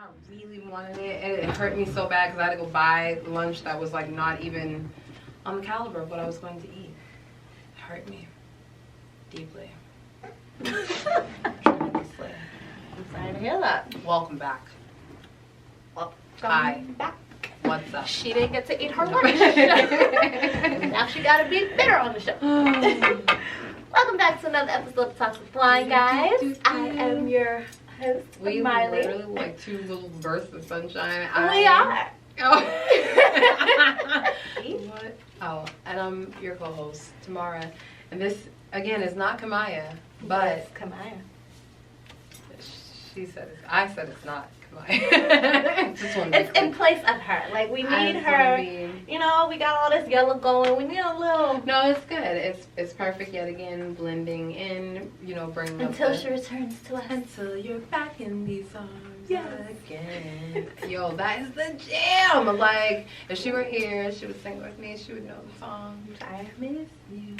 I really wanted it, and it hurt me so bad because I had to go buy lunch that was like not even on the caliber of what I was going to eat. It hurt me deeply. Tremendously. I'm sorry to hear that. Welcome back. Welcome Hi. back. What's up? She didn't get to eat her lunch. Now she got to be bitter on the show. Welcome back to another episode of Talks with Flying, guys. I am your host, We Miley. literally like two little bursts of sunshine. We are. Oh. What? Oh, and I'm your co-host, Tamara. And this, again, is not Kamaya, but... Yes, Kamaya. She said I said it's not Kamaya. Just wanted to It's in place of her. Like, we need her. You know, we got all this yellow going. We need a little... No, it's good. It's perfect yet again, blending in, you know, bringing Until up she returns to us. Until you're back in these arms Yes. again. Yo, that is the jam. Like, if she were here, she would sing with me. She would know the song. I miss you.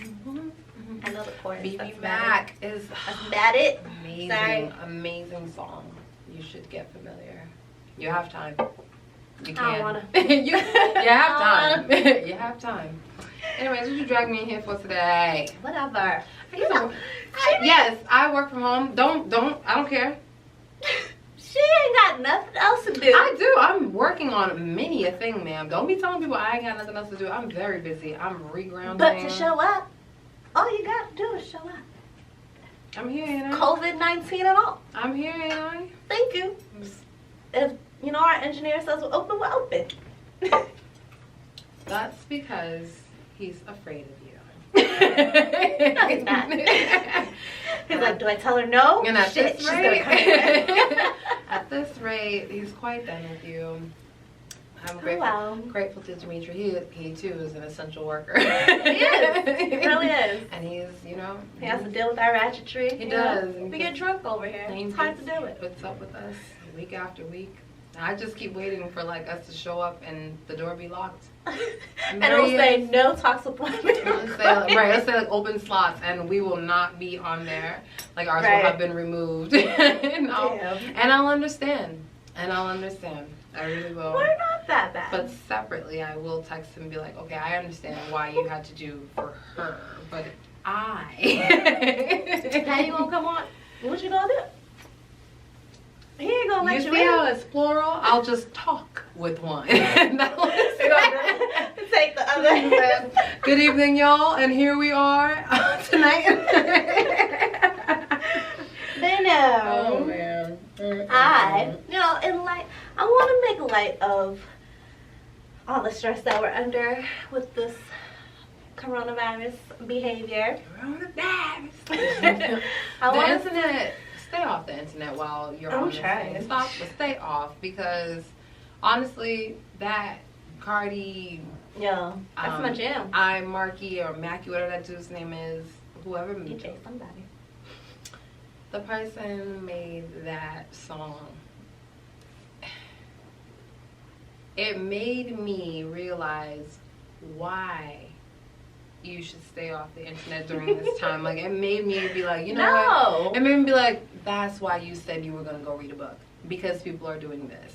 I know the chorus. Be That's Back is That's about it. amazing, Sorry. amazing song. You should get familiar. You have time. You can. I don't wanna. you have I time. You have time. Anyways, what you drag me in here for today? Whatever. You know, yes, I work from home. I don't care. She ain't got nothing else to do. I do. I'm working on many a thing, ma'am. Don't be telling people I ain't got nothing else to do. I'm very busy. I'm regrounding. But to show up, all you got to do is show up. I'm here, you know. COVID-19 and all. I'm here, you know. Thank you. If, you know, our engineer says we're open, we're open. That's because he's afraid of you. No, he's not. He's like, do I tell her no? And at Shit, this she's rate, gonna come at this rate, he's quite done with you. I'm grateful. Wow. Grateful to Dimitri. He too is an essential worker. He is. He really is. And he's, you know, He has to deal with our ratchetry. He you know? does. We get drunk over here. It's hard to do it. What's up with us week after week? I just keep waiting for like us to show up and the door be locked. And it'll say no talks appointment. Let's say like open slots, and we will not be on there. Like ours will have been removed. and I'll understand. I really will. We're not that bad. But separately, I will text him and be like, okay, I understand why you had to do for her, but How you gonna come on? What you gonna do? He ain't gonna let you see in. how it's plural? I'll just talk with one. Take the other. Good evening, y'all, and here we are tonight. Oh man. I want to make light of all the stress that we're under with this coronavirus behavior. The internet. Stay off the internet while you're on this thing. Stay off, because honestly, that Cardi, Yeah, that's my jam. Marky or Mackie, whatever that dude's name is, whoever DJ somebody. the person made that song. It made me realize why you should stay off the internet during this time. Like, it made me be like, you know what? It made me be like, that's why you said you were going to go read a book. Because people are doing this.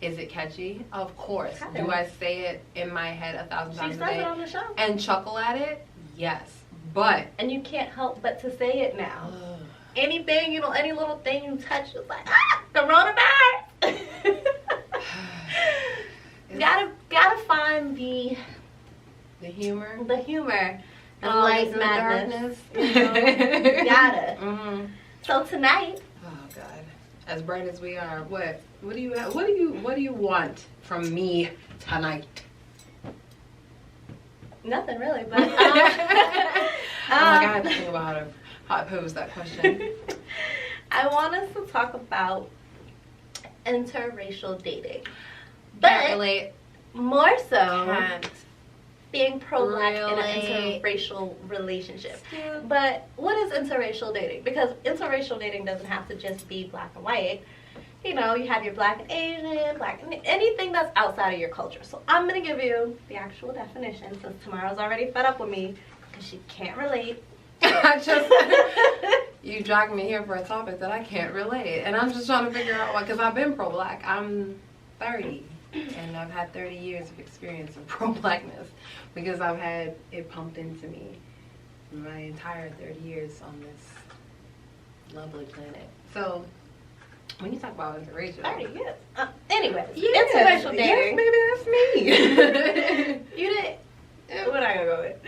Is it catchy? Of course. Do I say it in my head 1,000 times a day? She says it on the show. And chuckle at it? Yes. But. And you can't help but to say it now. Anything, you know, any little thing you touch, it's like, coronavirus. Gotta find the humor, and light madness. You know? Gotta. Mm-hmm. So tonight. Oh God! As bright as we are, what do you have? What do you want from me tonight? Nothing really, but. Oh my God! I have to think about how I pose that question. I want us to talk about interracial dating, but Can't relate. More so. Can't. Being pro-black in an interracial relationship. Yeah. But what is interracial dating? Because interracial dating doesn't have to just be black and white. You know, you have your black and Asian, black and anything that's outside of your culture. So I'm going to give you the actual definition, since Tamara's already fed up with me because she can't relate. you dragged me here for a topic that I can't relate. And I'm just trying to figure out why, because I've been pro-black. I'm 30, and I've had 30 years of experience of pro-blackness because I've had it pumped into me my entire 30 years on this lovely planet. So, when you talk about interracial... 30 years. Anyways, yes, interracial dating. Yes, maybe that's me. You did. We're not gonna go with.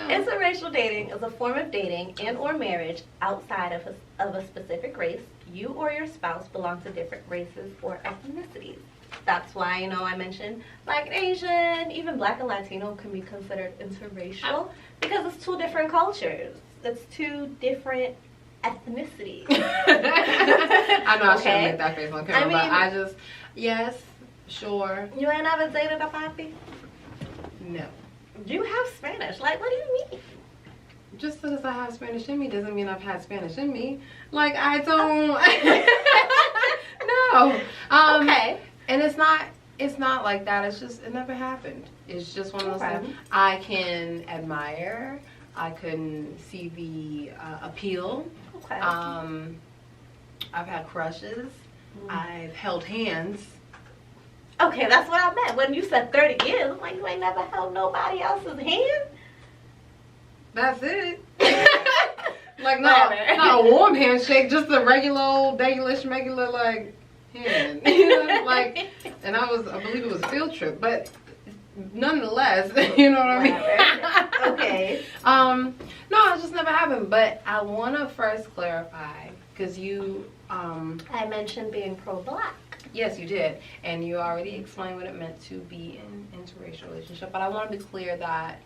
Interracial dating is a form of dating and or marriage outside of a specific race. You or your spouse belong to different races or ethnicities. That's why, I mentioned Black and Asian, even Black and Latino can be considered interracial because it's two different cultures. It's two different ethnicities. I know I shouldn't make that face on camera, but I just, yes, sure. You ain't never dated a papi? No. You have Spanish. Like, what do you mean? Just because I have Spanish in me doesn't mean I've had Spanish in me. Like, I don't. No. Okay. And it's not like that. It's just, it never happened. It's just one of those things. I can admire. I can see the appeal. Okay. I've had crushes. I've held hands. Okay, that's what I meant. When you said 30 years, I'm like, you ain't never held nobody else's hand? That's it. Like, not a warm handshake, just a regular old, regular, like, hand. Like, and I believe it was a field trip, but nonetheless, you know what I mean? Okay. No, it just never happened, but I want to first clarify, because you, I mentioned being pro-black. Yes, you did. And you already explained what it meant to be in an interracial relationship. But I want to be clear that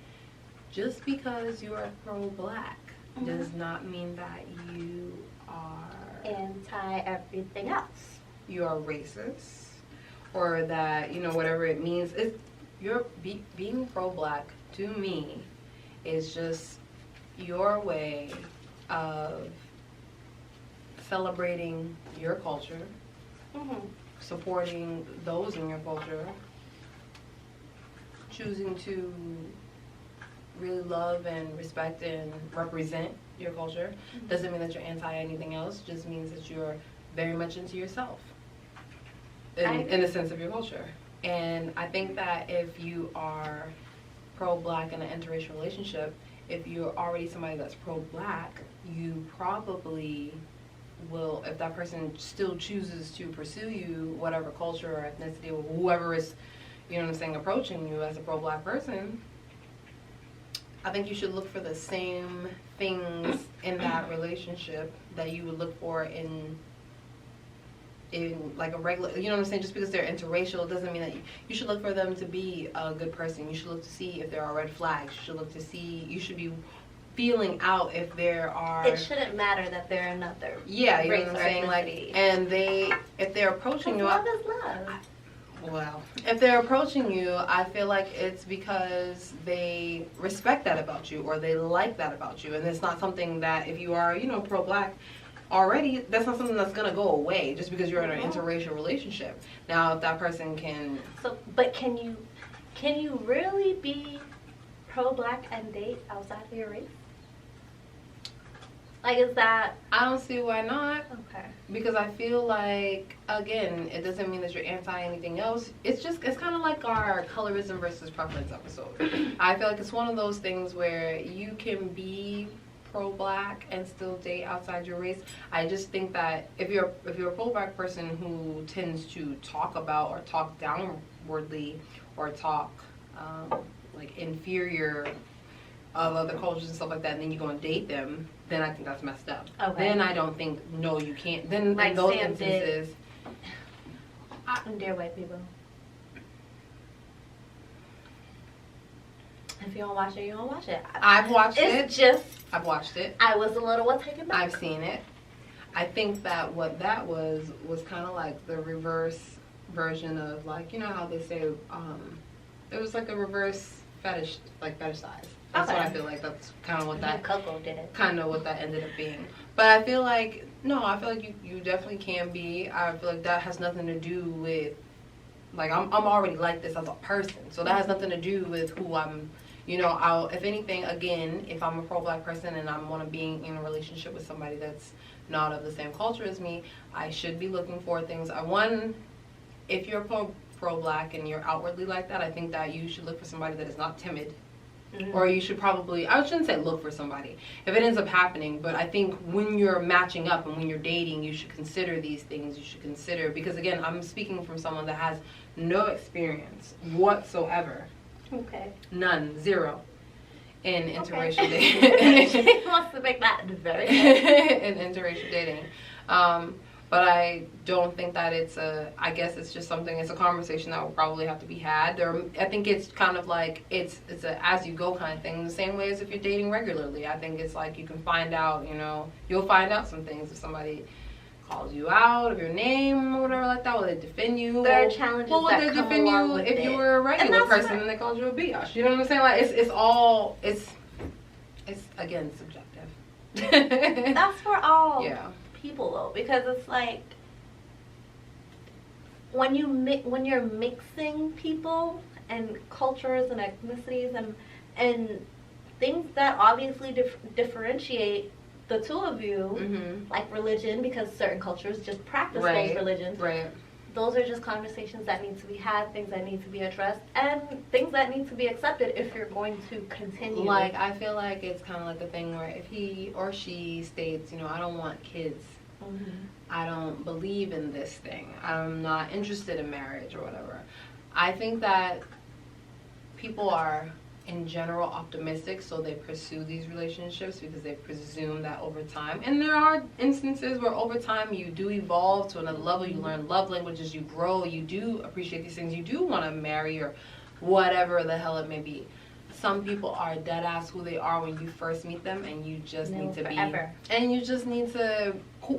just because you are pro-black does not mean that you are... anti-everything else. You are racist. Or that, whatever it means. Being pro-black, to me, is just your way of celebrating your culture. Supporting those in your culture, choosing to really love and respect and represent your culture. Doesn't mean that you're anti anything else, just means that you're very much into yourself in the sense of your culture. And I think that if you are pro-black in an interracial relationship, if you're already somebody that's pro-black, you probably will, if that person still chooses to pursue you, whatever culture or ethnicity or whoever is, approaching you as a pro-black person, I think you should look for the same things in that relationship that you would look for in like a regular, just because they're interracial doesn't mean that you should look for them to be a good person. You should look to see if there are red flags. You should be feeling out if there are... It shouldn't matter that they're another yeah, you race know what I'm saying? Like, and if they're approaching you... love is love. Well, if they're approaching you, I feel like it's because they respect that about you or they like that about you. And it's not something that if you are, pro-black already, that's not something that's going to go away just because you're in an interracial relationship. Now, if that person can... But can you really be pro-black and date outside of your race? Like, is that... I don't see why not. Okay. Because I feel like, again, it doesn't mean that you're anti anything else. It's kind of like our colorism versus preference episode. I feel like it's one of those things where you can be pro-black and still date outside your race. I just think that if you're a pro-black person who tends to talk about or talk downwardly or talk like inferior of other cultures and stuff like that, and then you go and date them, then I think that's messed up. Okay. Then I don't think, no, you can't. Then like in those instances... Dear white people. If you don't watch it, you don't watch it. I've watched it. I've watched it. I was a little taken back. I've seen it. I think that what that was kind of like the reverse version of, like, how they say, it was like a reverse fetish, like fetish size. That's what I feel like. That's kind of what that... Coco did it. Kind of what that ended up being. But I feel like, you definitely can be. I feel like that has nothing to do with... Like, I'm already like this as a person. So that has nothing to do with who I'm, You know, if anything, again, if I'm a pro-black person and I want to be in a relationship with somebody that's not of the same culture as me, I should be looking for things. If you're pro-black and you're outwardly like that, I think that you should look for somebody that is not timid. Mm-hmm. Or you should probably, I shouldn't say look for somebody, if it ends up happening, but I think when you're matching up and when you're dating, you should consider these things. You should consider, because again, I'm speaking from someone that has no experience whatsoever. Okay. None. Zero. In interracial dating. She wants to make that very clear. In interracial dating. But I don't think that I guess it's just something, it's a conversation that will probably have to be had. I think it's kind of like, it's a as you go kind of thing, the same way as if you're dating regularly. I think it's like you can find out, you'll find out some things if somebody calls you out of your name or whatever like that. Will they defend you? There are challenges that come along with it. Well, would they defend you if you were a regular person and they called you a biatch? You know what I'm saying? Like, it's again, subjective. That's for all. Yeah. People though, because it's like when you're mixing people and cultures and ethnicities and things that obviously differentiate the two of you, mm-hmm. like religion, because certain cultures just practice those religions. Right. Those are just conversations that need to be had, things that need to be addressed, and things that need to be accepted if you're going to continue. Like, I feel like it's kind of like a thing where if he or she states, I don't want kids, mm-hmm. I don't believe in this thing, I'm not interested in marriage or whatever. I think that people are, in general, optimistic, so they pursue these relationships because they presume that over time, and there are instances where over time you do evolve to another level, you learn love languages, you grow, you do appreciate these things, you do want to marry or whatever the hell it may be. Some people are dead ass who they are when you first meet them, and you just need to forever. And you just need to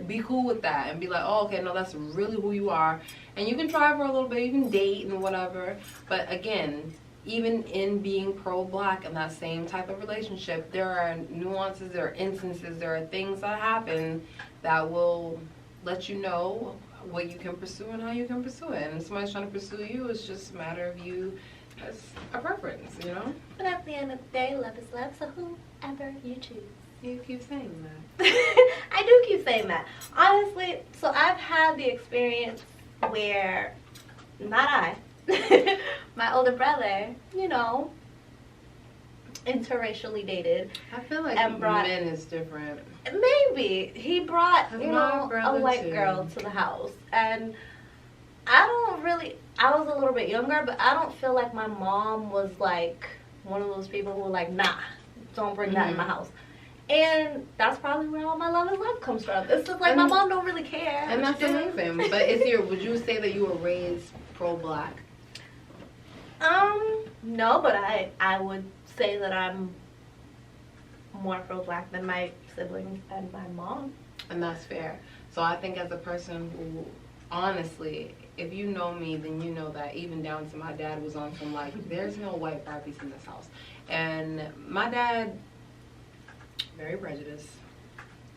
be cool with that and be like, oh, okay, no, that's really who you are, and you can try for a little bit, you can date and whatever, but again, even in being pro-black and that same type of relationship, there are nuances, there are instances, there are things that happen that will let you know what you can pursue and how you can pursue it. And if somebody's trying to pursue you, it's just a matter of you as a preference, But at the end of the day, love is love, so whoever you choose. You keep saying that. I do keep saying that. Honestly, so I've had the experience where, not I, my older brother, interracially dated. I feel like men is different. Maybe. He brought, a white girl to the house. And I was a little bit younger, but I don't feel like my mom was like one of those people who were like, nah, don't bring that in my house. And that's probably where all my love and love comes from. It's just like my mom don't really care. And that's amazing. But would you say that you were raised pro-black? No, but I would say that I'm more pro-black than my siblings and my mom. And that's fair. So I think as a person who, honestly, if you know me, then you know that even down to my dad was on some like, there's no white Barbies in this house. And my dad, very prejudiced,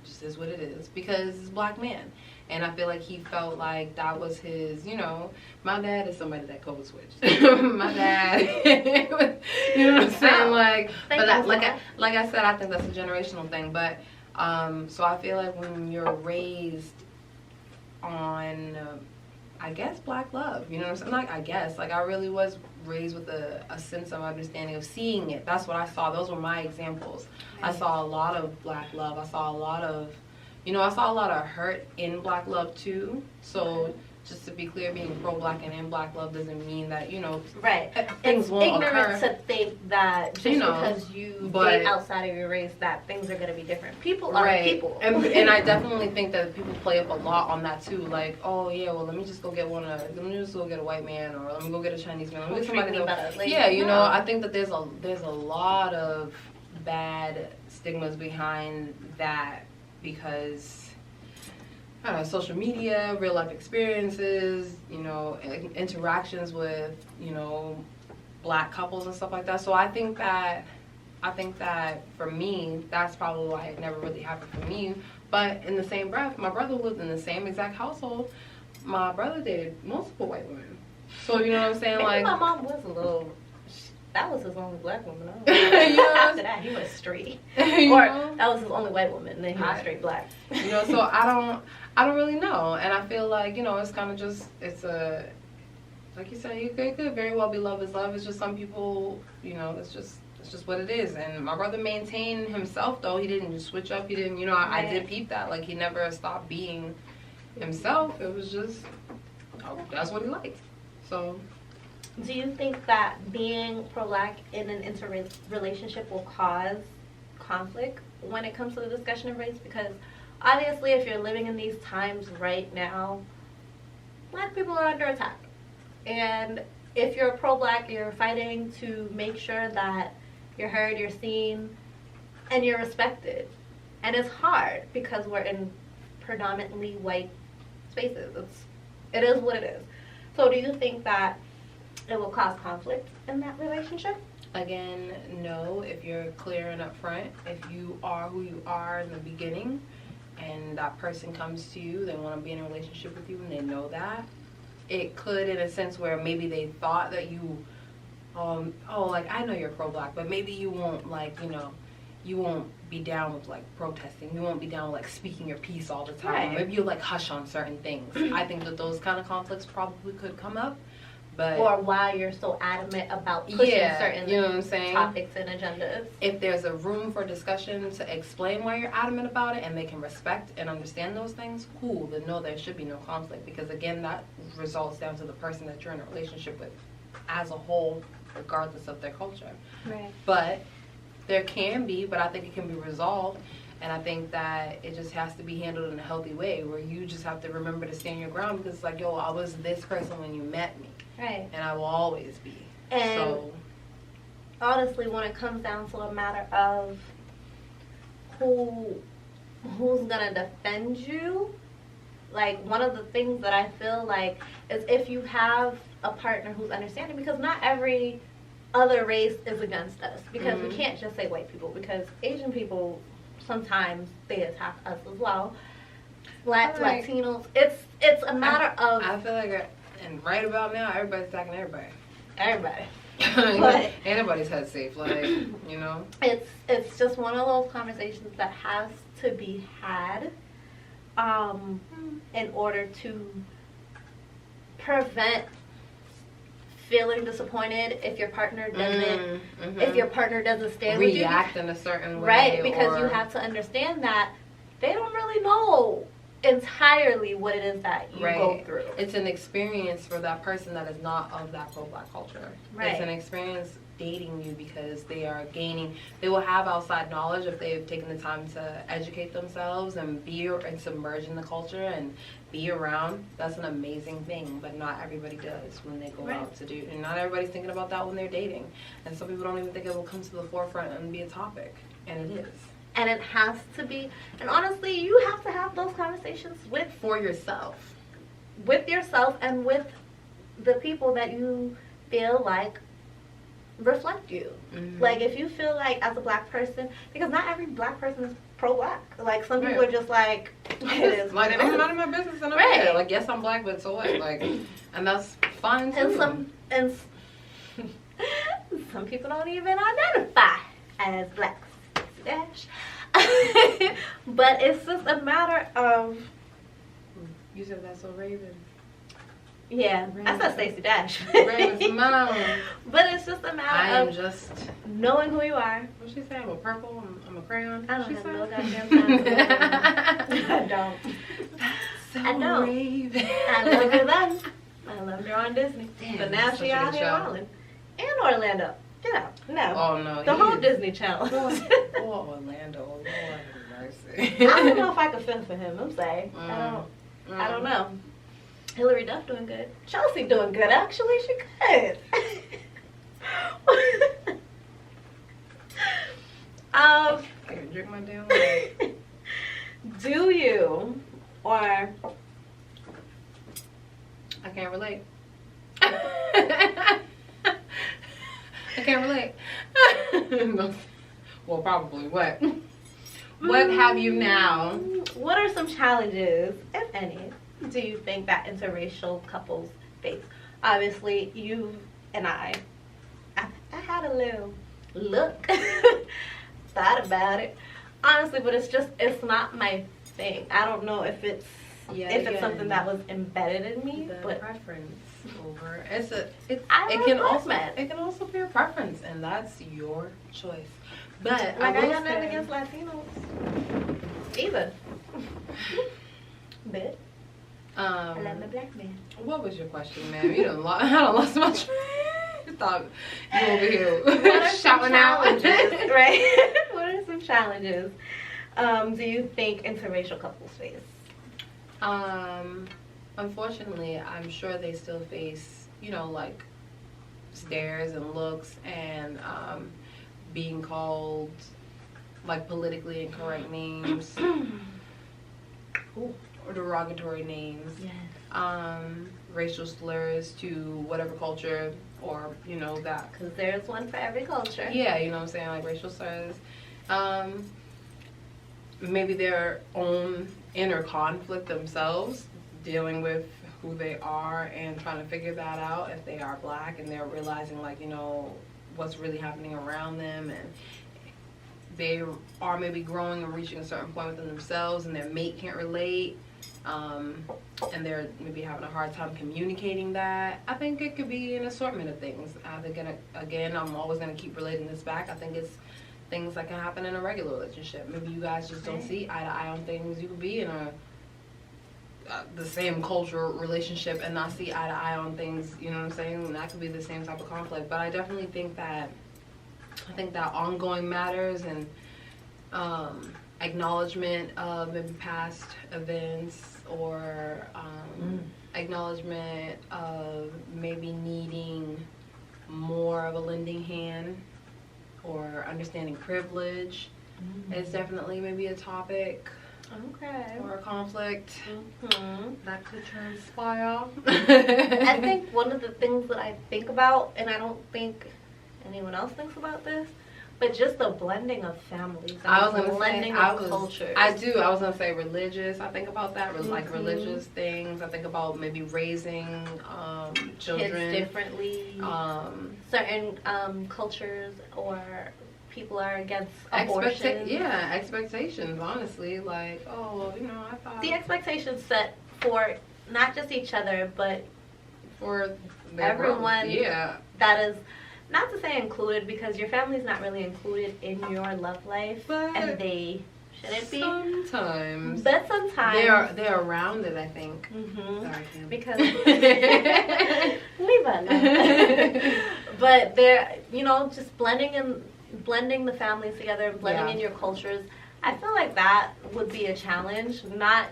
just is what it is, because he's a black man. And I feel like he felt like that was his, my dad is somebody that code switched. My dad, you know what I'm saying? Like I said, I think that's a generational thing. But, so I feel like when you're raised on, I guess, black love, you know what I'm saying? I really was raised with a sense of understanding of seeing it. That's what I saw. Those were my examples. Right. I saw a lot of black love. I saw a lot of hurt in black love too. So just to be clear, being pro-black and in black love doesn't mean that, right. Things won't occur. It's ignorant to think that just because you date outside of your race that things are going to be different. People are people. And I definitely think that people play up a lot on that too. Like, oh yeah, well let me just go get a white man, or let me go get a Chinese man. Let me get somebody I think that there's a lot of bad stigmas behind that. Because, I don't know, social media, real life experiences, interactions with, black couples and stuff like that. So I think that for me, that's probably why it never really happened for me. But in the same breath, my brother lived in the same exact household. My brother dated multiple white women. So you know what I'm saying? Maybe my mom was a little, that was his only black woman. After that, he was straight. That was his only white woman, and then he was straight black. So I don't really know. And I feel like, it's kind of just, it's like you said, it could very well be love is love. It's just some people, it's just what it is. And my brother maintained himself, though. He didn't just switch up. He didn't, I did peep that. Like, he never stopped being himself. It was just, that's what he liked. So. Do you think that being pro-black in an interrelationship will cause conflict when it comes to the discussion of race? Because obviously, if you're living in these times right now, black people are under attack. And if you're pro-black, you're fighting to make sure that you're heard, you're seen, and you're respected. And it's hard because we're in predominantly white spaces. It is what it is. So do you think that it will cause conflict in that relationship? Again, no. If you're clear and upfront, if you are who you are in the beginning, and that person comes to you, they want to be in a relationship with you, and they know that, it could, in a sense where maybe they thought that you, like, I know you're pro-black, but maybe you won't, like, you won't be down with, like, protesting. You won't be down with, like, speaking your piece all the time. Right. Maybe you'll, like, hush on certain things. I think that those kind of conflicts probably could come up. But, or why you're so adamant about pushing certain you know what I'm saying? Topics and agendas. If there's a room for discussion to explain why you're adamant about it and they can respect and understand those things, cool, then no, there should be no conflict. Because again, that results down to the person that you're in a relationship with as a whole, regardless of their culture. Right. But there can be, but I think it can be resolved. And I think that it just has to be handled in a healthy way where you just have to remember to stand your ground because it's like, yo, I was this person when you met me. Right. And I will always be. And so, honestly, when it comes down to a matter of who's gonna defend you, like, one of the things that I feel like is if you have a partner who's understanding, because not every other race is against us, because we can't just say white people, because Asian people sometimes they attack us as well. Latinos, it's a matter of. I feel like, and right about now, everybody's attacking everybody. Everybody. But anybody's head safe, like, It's just one of those conversations that has to be had, in order to prevent feeling disappointed if your partner doesn't if your partner doesn't stand with you. React in a certain way. Right, because you have to understand that they don't really know entirely what it is that you go through. It's an experience for that person that is not of that pro-black culture. Right. It's an experience dating you because they will have outside knowledge if they've taken the time to educate themselves and submerge in the culture and be around. That's an amazing thing, but not everybody does when they go out to do, and not everybody's thinking about that when they're dating. And some people don't even think it will come to the forefront and be a topic, and it is. And it has to be, and honestly, you have to have those conversations for yourself. With yourself and with the people that you feel like reflect you. Like, if you feel like as a black person, because not every black person is pro-black. Like, some people are just like, it is like, I'm not in my business and I'm here. Like, yes, I'm black, but so what? Like, and that's fine too. And some people don't even identify as black. But it's just a matter of. You said that's so Raven. Yeah, I said Stacey Dash. Raven's mom. But it's just a matter of just knowing who you are. What she say? I'm a purple. I'm a crayon. I don't have no goddamn time. I don't. So I know. Raven. I love her then. I loved her on Disney. Damn, but now she out here wilding. And Orlando. Get out. No. Oh, no. The whole Disney Channel. Oh, Orlando. Lord have mercy. I don't know if I could fend for him. I'm sorry. I don't know. Hillary Duff doing good. Chelsea doing good. Actually, she could. Here, drink my damn water. Do you, or I can't relate. I can't relate. No. Well, probably. What? What have you now? What are some challenges, if any, do you think that interracial couples face? Obviously, you and I have had a little look, thought about it, honestly, but it's not my thing. I don't know if it's something that was embedded in me, but preference over it can also be a preference, and that's your choice. But like I got nothing against Latinos either. But I love the black man. What was your question, ma'am? I done lost my train. I thought you over here shouting out. Right? What are some challenges do you think interracial couples face? Unfortunately, I'm sure they still face, like stares and looks and being called like politically incorrect names or derogatory names. Yes. Racial slurs to whatever culture or, that. Because there's one for every culture. Yeah, you know what I'm saying? Like racial slurs. Maybe their own inner conflict themselves, dealing with who they are and trying to figure that out if they are black and they're realizing what's really happening around them, and they are maybe growing and reaching a certain point within themselves and their mate can't relate, and they're maybe having a hard time communicating that. I think it could be an assortment of things. Again, I'm always going to keep relating this back. I think it's things that can happen in a regular relationship. Maybe you guys just don't see eye to eye on things. You could be in the same cultural relationship and not see eye to eye on things, you know what I'm saying? And that could be the same type of conflict. But I definitely think that ongoing matters and acknowledgement of maybe past events or acknowledgement of maybe needing more of a lending hand or understanding privilege is definitely maybe a topic. Okay. Or a conflict that could transpire. I think one of the things that I think about, and I don't think anyone else thinks about this, but just the blending of families. I was going to say, cultures. I do. I was going to say religious. I think about that, like religious things. I think about maybe raising children kids differently. Certain cultures or people are against abortion. Expectations, honestly. Like, I thought... The expectations set for not just each other, but for everyone Yeah. that is, not to say included, because your family's not really included in your love life, and they shouldn't be. Sometimes. But sometimes. They're around it, I think. Mm-hmm. Sorry, Kim. Because... leave it alone. But they're, just blending the families together, blending in your cultures. I feel like that would be a challenge. Not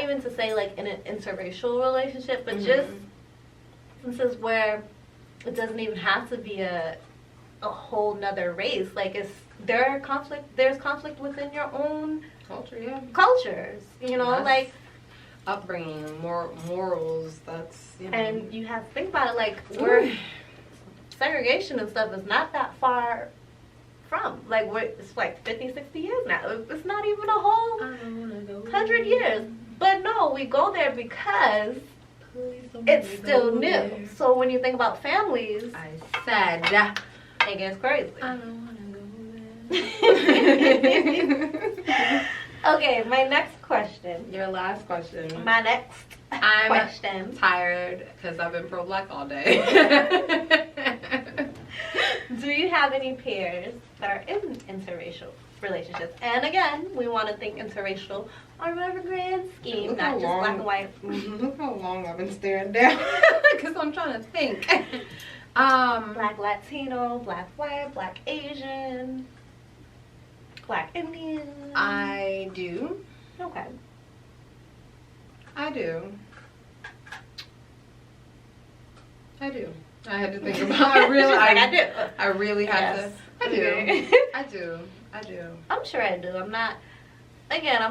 even to say like in an interracial relationship, but just instances where it doesn't even have to be a whole nother race. Like there's conflict within your own culture, cultures. Like upbringing, morals. That's and you have to think about it. Like segregation and stuff is not that far from. Like it's like 50, 60 years now. It's not even a whole 100 years. But no, we go there because it's still new. There. So when you think about families, I said it gets crazy. I don't want to go there. Okay, my next question. Your last question. My next question. I'm tired because I've been pro-black all day. Do you have any peers that are in interracial relationships? And again, we want to think interracial on whatever grand scheme, not just black and white. Look how long I've been staring down because I'm trying to think. Black Latino, black white, black Asian, black Indian. I do. Okay. I do. I had to think about. I really had to. I do. Okay. I do. I'm sure I do. I'm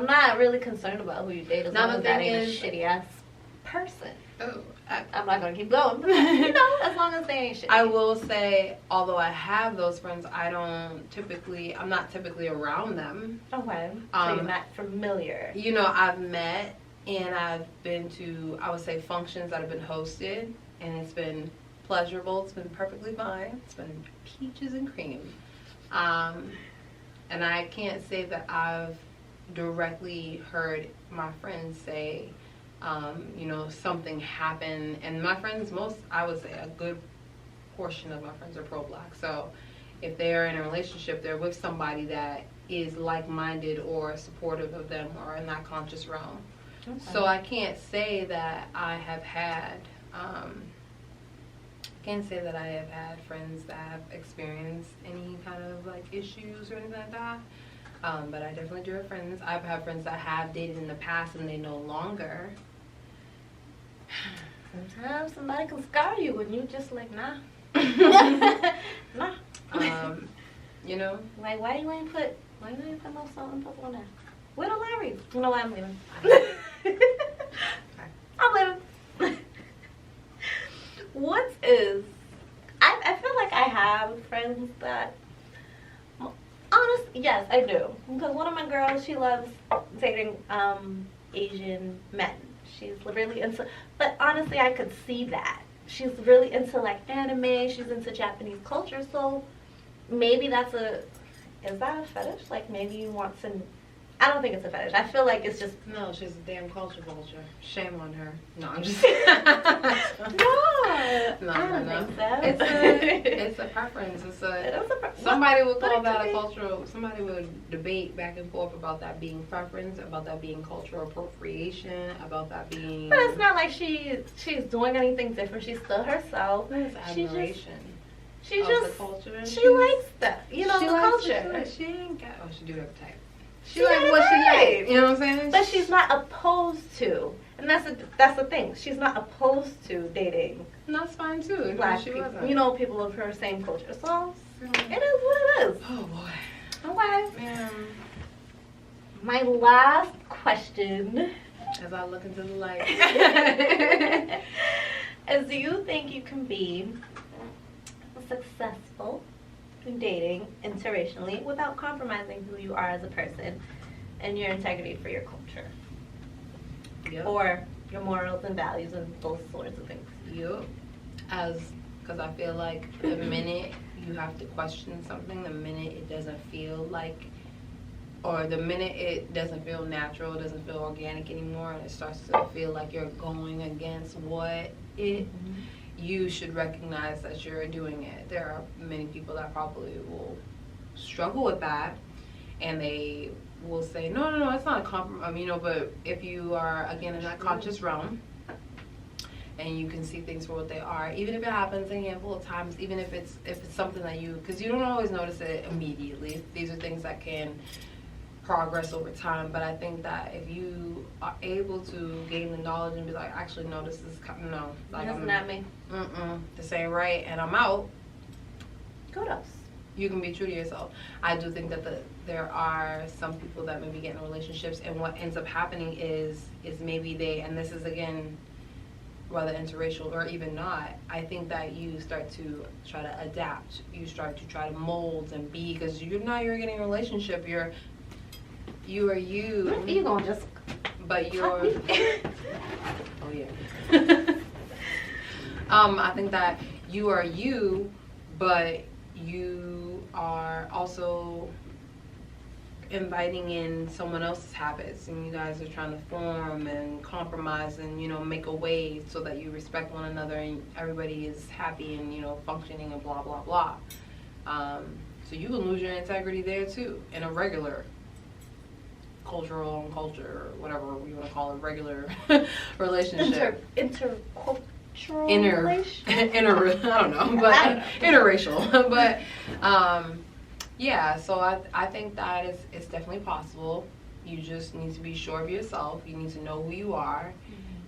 not really concerned about who you date as long as that ain't a shitty ass person. Oh, I'm not gonna keep going. As long as they ain't shitty. I will say, although I have those friends, I'm not typically around them. Okay. So you're not familiar. I've met and I've been to, I would say, functions that have been hosted, and it's been pleasurable. It's been perfectly fine. It's been peaches and cream. And I can't say that I've directly heard my friends say, you know, something happened. And my friends, I would say a good portion of my friends are pro-black. So if they're in a relationship, they're with somebody that is like-minded or supportive of them or in that conscious realm. Okay. So I can't say that I have had friends that have experienced any kind of like issues or anything like that. But I definitely do have friends. I've had friends that have dated in the past and they no longer. Sometimes somebody can scar you and you just like, nah. Nah. You know? Like, why you ain't put no salt and pepper on that? Where the Larry? You know why I'm leaving. I'm leaving. I feel like I have friends that, honestly, yes, I do. Because one of my girls, she loves dating Asian men. She's really into, but honestly, I could see that. She's really into like anime, she's into Japanese culture, so maybe is that a fetish? Like maybe you want some, I don't think it's a fetish. I feel like it's just. No, she's a damn culture vulture. Shame on her. No, I'm just. No, I don't think so. It's a preference. Somebody would call that a cultural. Somebody would debate back and forth about that being preference, about that being cultural appropriation, about that being. But it's not like she's doing anything different. She's still herself. It's admiration. She just culture. She likes that. You know, the culture. She ain't got. Oh, she do have a type. She likes what she likes. You know what I'm saying? But she's not opposed to, and that's the thing. She's not opposed to dating. And that's fine too. Black people. Wasn't. You know, people of her same culture. So it is what it is. Oh boy. Okay. Man. My last question. As I look into the light. is, do you think you can be successful in dating interracially without compromising who you are as a person and your integrity for your culture? Yep. Or your morals and values and those sorts of things? Yep. Because I feel like the minute you have to question something, the minute it doesn't feel like, or the minute it doesn't feel natural, it doesn't feel organic anymore, and it starts to feel like you're going against what it you should recognize that you're doing it. There are many people that probably will struggle with that, and they will say, no, it's not a compromise, you know, but if you are, again, in that conscious realm, and you can see things for what they are, even if it happens a handful of times, even if it's something that because you don't always notice it immediately. These are things that can progress over time, but I think that if you are able to gain the knowledge and be like, actually, no, this is like that's not me. This ain't right, and I'm out. Kudos. You can be true to yourself. I do think that there are some people that maybe get in relationships, and what ends up happening is maybe and this is again, whether interracial or even not, I think that you start to try to adapt. You start to try to mold and be, because you're getting a relationship. You are you. You gonna just. But you're. Oh yeah. I think that you are you, but you are also inviting in someone else's habits, and you guys are trying to form and compromise and make a way so that you respect one another and everybody is happy and functioning and blah blah blah. So you can lose your integrity there too in a regular culture, whatever you want to call it, regular relationship. Intercultural I don't know, but interracial. But yeah, so I think that it's definitely possible. You just need to be sure of yourself. You need to know who you are,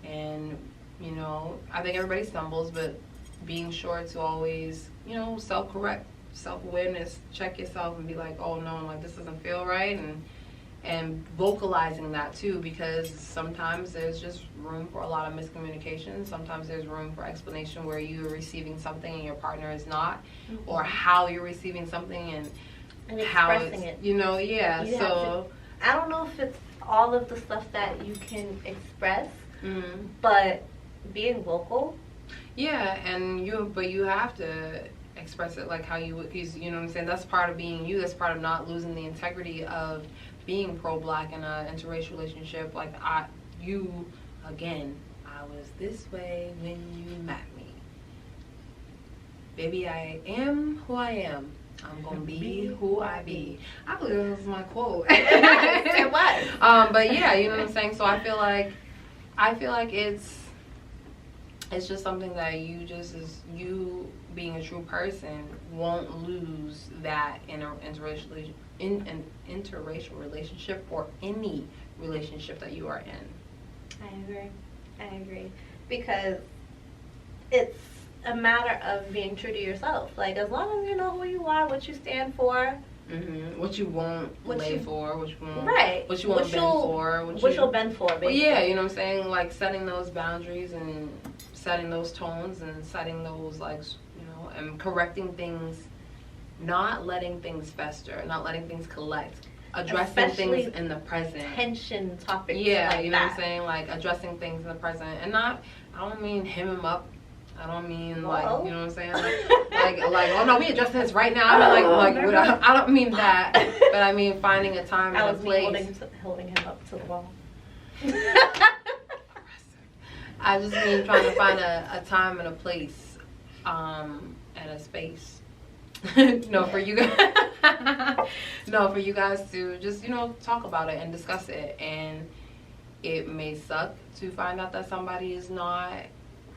and I think everybody stumbles, but being sure to always self-correct, self-awareness, check yourself and be like, oh no, like this doesn't feel right, and vocalizing that too, because sometimes there's just room for a lot of miscommunication. Sometimes there's room for explanation where you're receiving something and your partner is not, or how you're receiving something and how expressing it. So I don't know if it's all of the stuff that you can express, but being vocal. Yeah, and you have to express it like how you would, because you know what I'm saying. That's part of being you. That's part of not losing the integrity of being pro-black in an interracial relationship. Like again, I was this way when you met me. Baby, I am who I am. I'm gonna be who I be. I believe that was my quote. It was. But yeah, you know what I'm saying. So I feel like it's just something that you being a true person won't lose that in an interracial relationship or any relationship that you are in. I agree. Because it's a matter of being true to yourself. Like, as long as you know who you are, what you stand for. Mm-hmm. What you won't lay for, what you won't, right. What you won't bend for. What you'll bend for, basically. Well, yeah, you know what I'm saying? Like, setting those boundaries and setting those tones and setting those, like, you know, and correcting things, not letting things fester, not letting things collect. Addressing Especially things in the present. Tension topics. Yeah, like you know that. what I'm saying? Like, addressing things in the present. And not, I don't mean him up. I don't mean, like, you know what I'm saying? Like, oh no, we addressing this right now. I mean, I don't mean that. But I mean finding a time and a place. Holding him up to the wall. I just mean trying to find a time and a place, and a space. For you guys to just, you know, talk about it and discuss it. And it may suck to find out that somebody is not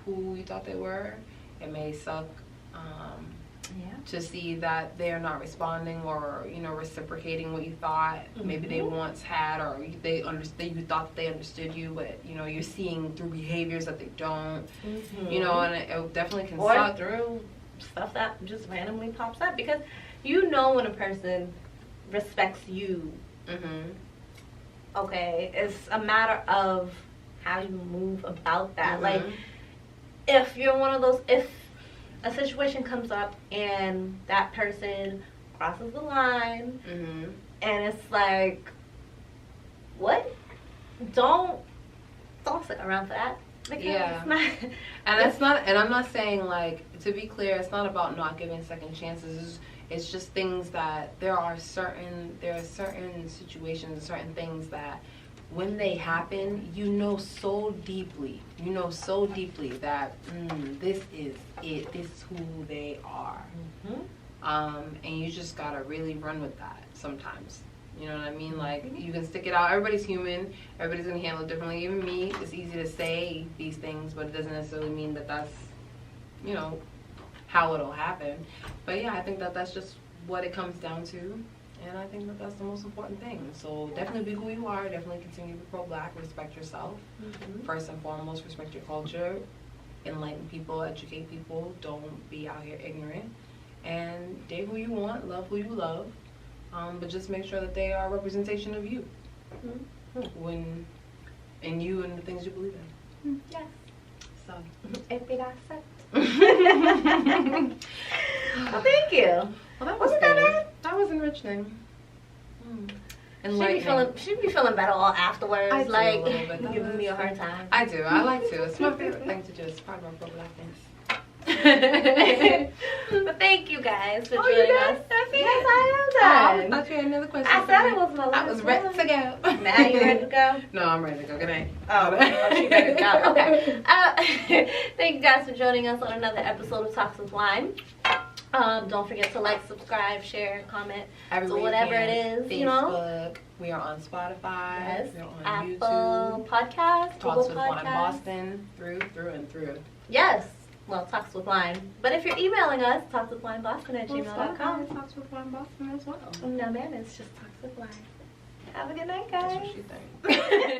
who you thought they were. It may suck to see that they're not responding or, you know, reciprocating what you thought maybe they once had, or you thought they understood you, but you know you're seeing through behaviors that they don't. You know, and it definitely can suck through stuff that just randomly pops up, because you know when a person respects you. Okay, it's a matter of how you move about that. Like, if you're one of those, if a situation comes up and that person crosses the line, and it's like, what? Don't stick around for that. Because it's not, and I'm not saying, like, to be clear, it's not about not giving second chances. It's just things that there are certain situations, certain things that when they happen, you know so deeply that this is it, this is who they are. And you just gotta really run with that sometimes. You know what I mean? Like, you can stick it out. Everybody's human. Everybody's gonna handle it differently. Even me, it's easy to say these things, but it doesn't necessarily mean that that's, you know, how it'll happen. But yeah, I think that that's just what it comes down to. And I think that that's the most important thing. So definitely be who you are. Definitely continue to be pro-black. Respect yourself. First and foremost, respect your culture. Enlighten people. Educate people. Don't be out here ignorant. And date who you want. Love who you love. But just make sure that they are a representation of you. And you and the things you believe in. Yes. So. Well, thank you. Well, that wasn't that bad? That was enriching. She'd be feeling better all afterwards. I do, like, a little bit. giving me a hard time. I do. I like to. It's my favorite thing to do. It's part of my pro-blackness. But thank you guys for joining us. Yes, I am done. I thought you had another question. I said it was my last I was ready to go. Now you ready to go? No, I'm ready to go. Good night. She's ready to go. Okay. Thank you guys for joining us on another episode of Talks with Wine. Don't forget to like, subscribe, share, comment, so whatever it is, Facebook, you know. We are on Spotify. Yes. We're on Apple YouTube. Podcast, Talks with Google Wine Podcast. Boston, through and through. Yes. Well, Talks with Wine. But if you're emailing us, talkswithwineboston@gmail.com. Talks with Wine Boston as well. No, ma'am, it's just Talks with Wine. Have a good night, guys. That's what she thinks.